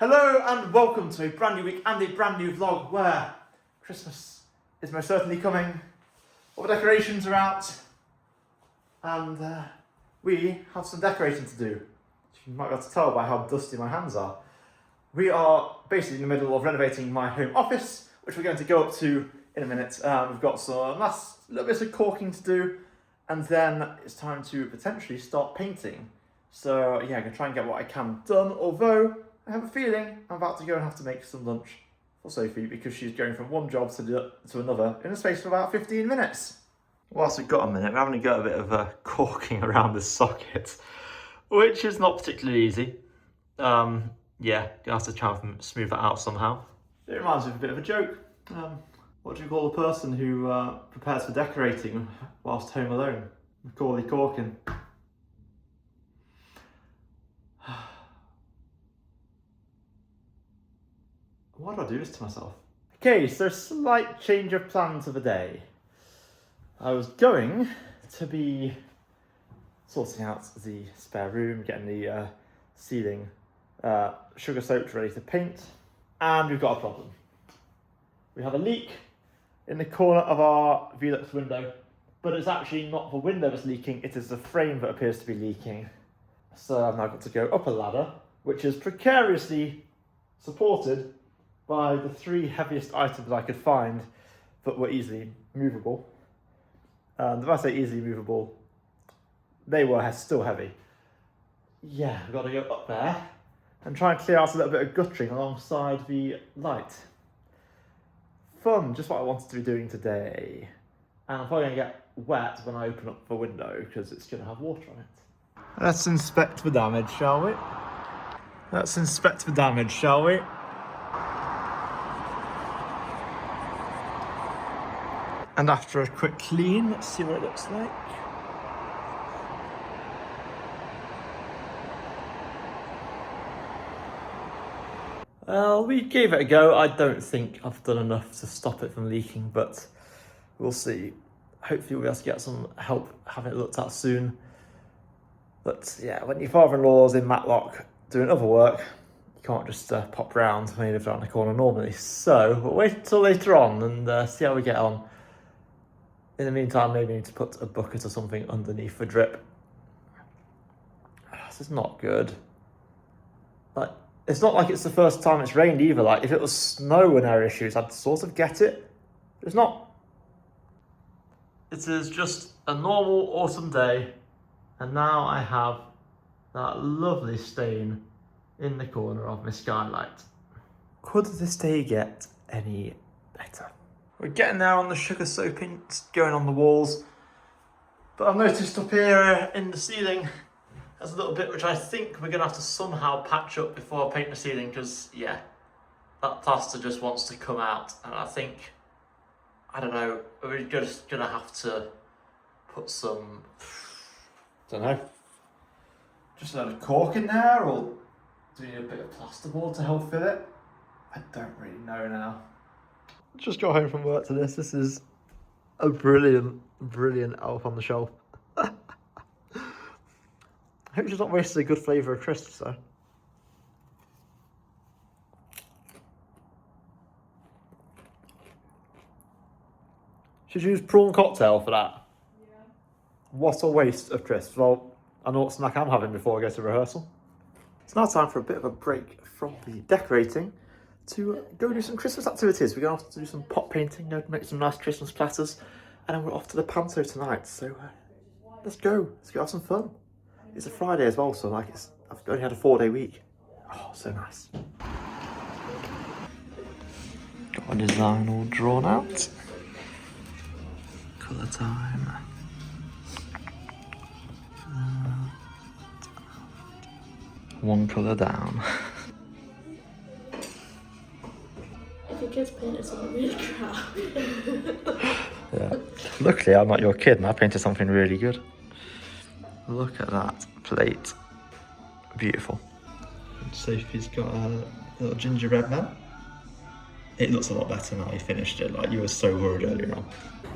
Hello and welcome to a brand new week and a brand new vlog where Christmas is most certainly coming. All the decorations are out and we have some decorating to do. You might be able to tell by how dusty my hands are. We are basically in the middle of renovating my home office, which we're going to go up to in a minute. We've got some last little bits of caulking to do and then it's time to potentially start painting. So yeah, I'm going to try and get what I can done, although I have a feeling I'm about to go and have to make some lunch for Sophie because she's going from one job to another in a space of about 15 minutes. Whilst we've got a minute, we're having to get a bit of caulking around the socket, which is not particularly easy. Yeah, you have to try and smooth that out somehow. It reminds me of a bit of a joke. What do you call a person who prepares for decorating whilst home alone? Macaulay Culkin. Why do I do this to myself? Okay, so slight change of plans of the day. I was going to be sorting out the spare room, getting the ceiling sugar soaked ready to paint, and we've got a problem. We have a leak in the corner of our Velux window, but it's actually not the window that's leaking, it is the frame that appears to be leaking. So I've now got to go up a ladder, which is precariously supported by the three heaviest items I could find that were easily movable. And if I say easily movable, they were still heavy. Yeah, I've got to go up there and try and clear out a little bit of guttering alongside the light. Fun, just what I wanted to be doing today. And I'm probably going to get wet when I open up the window because it's going to have water on it. Let's inspect the damage, shall we? Let's inspect the damage, shall we? And after a quick clean, let's see what it looks like. Well, we gave it a go. I don't think I've done enough to stop it from leaking, but we'll see. Hopefully we'll be able to get some help having it looked at soon. But yeah, when your father-in-law's in Matlock doing other work, you can't just pop round when you live around the corner normally. So we'll wait until later on and see how we get on. In the meantime, maybe need to put a bucket or something underneath the drip. This is not good. Like, it's not like it's the first time it's rained either. Like, if it was snow and air issues, I'd sort of get it. It's not. It is just a normal autumn day, and now I have that lovely stain in the corner of my skylight. Could this day get any better? We're getting there on the sugar soaping, it's going on the walls. But I've noticed up here in the ceiling, there's a little bit which I think we're gonna have to somehow patch up before I paint the ceiling because, yeah, that plaster just wants to come out. And I think, I don't know, we're just gonna have to put some, don't know, just a load of cork in there, or do we need a bit of plasterboard to help fill it? I don't really know now. Just got home from work to this. This is a brilliant elf on the shelf. I hope she's not wasted a good flavour of crisps though. Should you use prawn cocktail for that? Yeah. What a waste of crisps. Well, I know what snack I'm having before I go to rehearsal. It's now time for a bit of a break from the decorating to go do some Christmas activities. We're going to have to do some pot painting, make some nice Christmas platters, and then we're off to the Panto tonight. So let's go have some fun. It's a Friday as well, so I've only had a 4-day week. Oh, so nice. Got a design all drawn out. Colour time. One colour down. If your kids painted something really crap. Yeah. Luckily, I'm not your kid and I painted something really good. Look at that plate. Beautiful. And Sophie's got a little gingerbread man. It looks a lot better now you finished it, like you were so worried earlier on.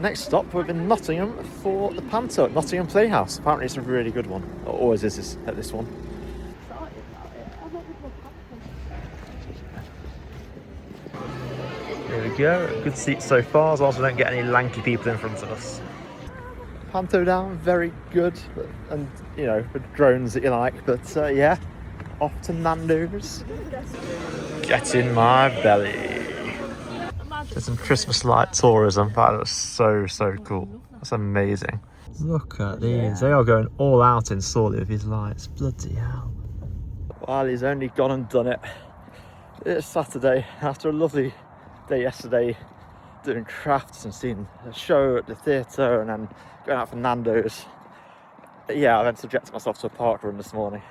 Next stop, we're in Nottingham for the Panto at Nottingham Playhouse. Apparently it's a really good one. Or always is at this one. There we go. Good seats so far, as long as we don't get any lanky people in front of us. Panto down, very good, and you know, with drones that you like. But yeah, off to Nando's. Get in my belly. There's some Christmas light tourism. That looks so cool. That's amazing. Look at these. They are going all out in Sawley with these lights. Bloody hell. Well, he's only gone and done it. It's Saturday after a lovely day yesterday doing crafts and seeing a show at the theatre and then going out for Nando's. Yeah, I then subjected myself to a park run this morning.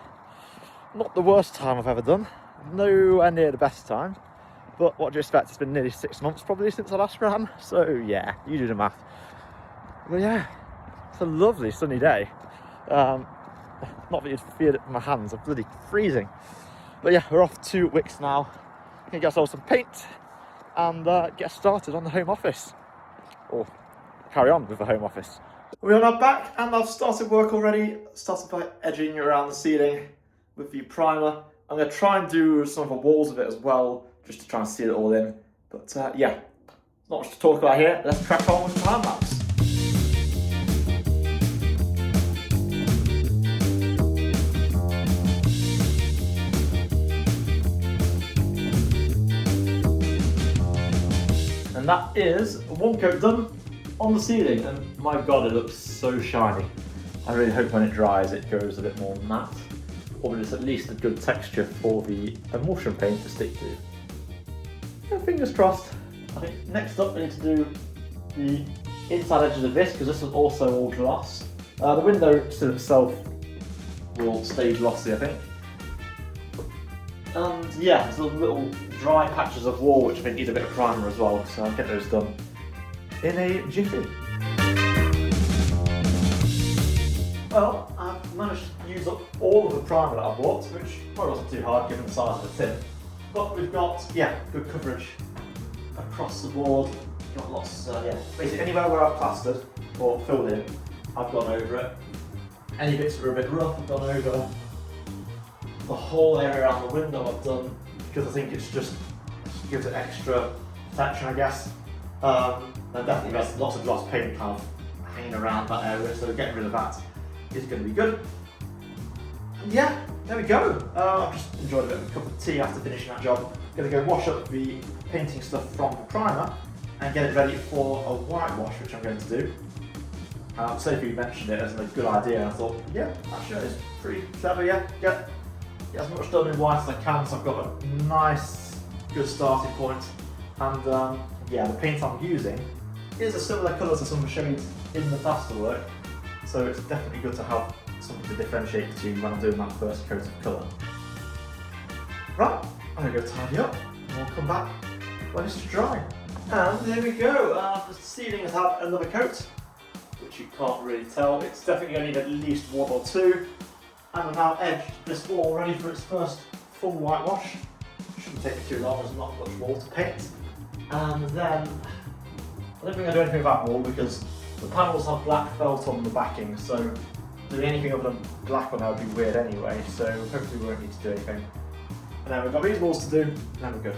Not the worst time I've ever done. Nowhere near the best time. But what do you expect? It's been nearly 6 months probably since I last ran. So yeah, you do the math. But yeah, it's a lovely sunny day. Not that you'd feel it in my hands, I'm bloody freezing. But yeah, we're off to Wicks now. Gonna get ourselves some paint and get started on the home office. Or carry on with the home office. We are now back and I've started work already. Started by edging around the ceiling with the primer. I'm going to try and do some of the walls of it as well, just to try and seal it all in. But yeah, not much to talk about here. Let's crack on with the time lapse. And that is one coat done on the ceiling, and my god, it looks so shiny. I really hope when it dries it goes a bit more matte, or it's at least a good texture for the emulsion paint to stick to. Yeah, fingers crossed. I think next up we need to do the inside edges of this, because this is also all gloss. The window sill itself will stay glossy, I think. And yeah, there's little dry patches of wall which I think need a bit of primer as well, so I'll get those done in a jiffy. Well, I've managed to use up all of the primer that I bought, which probably wasn't too hard given the size of the tin. But we've got, yeah, good coverage across the board. Got lots, yeah, basically anywhere where I've plastered or filled in, I've gone over it. Any bits that are a bit rough, I've gone over. The whole area around the window I've done, because I think it's just gives it extra protection, I guess. And definitely there's lots of gloss paint kind of hanging around that area, so getting rid of that is going to be good. And yeah, there we go. I've just enjoyed a bit of a cup of tea after finishing that job. Going to go wash up the painting stuff from the primer and get it ready for a whitewash, which I'm going to do. Sophie mentioned it as a good idea, and I thought, yeah, actually it's pretty clever, yeah. Get as much done in white as I can, so I've got a nice, good starting point. And yeah, the paint I'm using is a similar colour to some of the shades in the plasterwork, so it's definitely good to have something to differentiate between when I'm doing that first coat of colour. Right, I'm going to go tidy up and we'll come back when it's dry. And there we go, the ceiling has had another coat, which you can't really tell. It's definitely going to need at least one or two. And I've now edged this wall ready for its first full whitewash. Shouldn't take me too long, there's not much wall to paint. And then, I don't think I do anything with that wall because the panels have black felt on the backing, so doing anything other than black on there would be weird anyway, so hopefully we won't need to do anything. And then we've got these walls to do, and then we're good.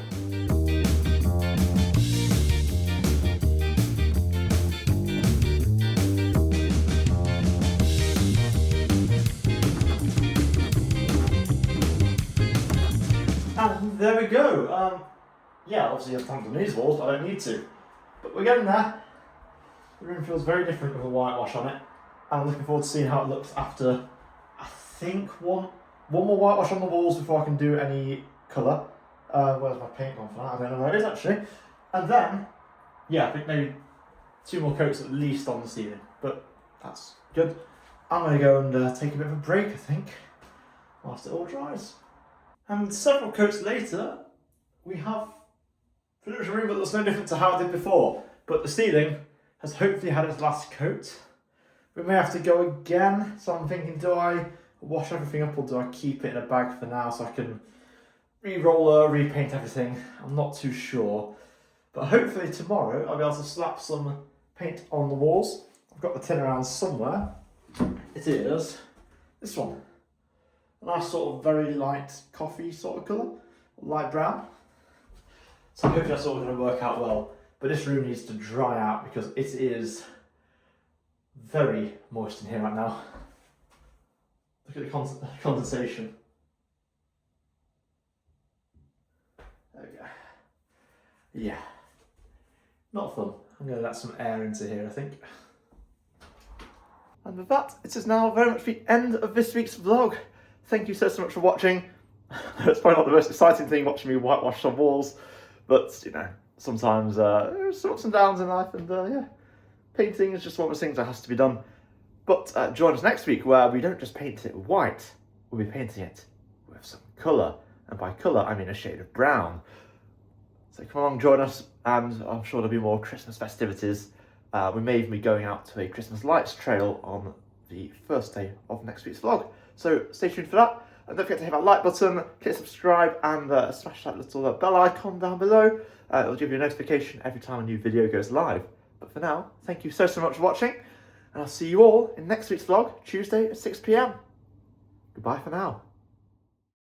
And there we go. Yeah, obviously I've done these walls, but I don't need to. But we're getting there. The room feels very different with a whitewash on it. I'm looking forward to seeing how it looks after, I think, one more whitewash on the walls before I can do any colour. Where's my paint gone for that? I don't know where it is actually. And then, yeah, I think maybe 2 more coats at least on the ceiling. But that's good. I'm going to go and take a bit of a break, I think, whilst it all dries. And several coats later, we have finished a room that looks no different to how it did before, but the ceiling has hopefully had its last coat. We may have to go again, so I'm thinking, do I wash everything up or do I keep it in a bag for now so I can re-roller, repaint everything? I'm not too sure, but hopefully tomorrow I'll be able to slap some paint on the walls. I've got the tin around somewhere. It is this one. A nice sort of very light coffee sort of colour, light brown. So I'm hoping that's all going to work out well. But this room needs to dry out because it is very moist in here right now. Look at the condensation. There we go. Yeah. Not fun. I'm going to let some air into here, I think. And with that, it is now very much the end of this week's vlog. Thank you so much for watching. It's probably not the most exciting thing watching me whitewash some walls, but you know, sometimes there's some ups and downs in life, and yeah, painting is just one of those things that has to be done. But join us next week where we don't just paint it white, we'll be painting it with some colour, and by colour I mean a shade of brown. So come along, join us, and I'm sure there'll be more Christmas festivities. We may even be going out to a Christmas lights trail on the first day of next week's vlog. So stay tuned for that. And don't forget to hit that like button, click subscribe, and smash that little bell icon down below. It'll give you a notification every time a new video goes live. But for now, thank you so much for watching, and I'll see you all in next week's vlog, Tuesday at 6 PM. Goodbye for now.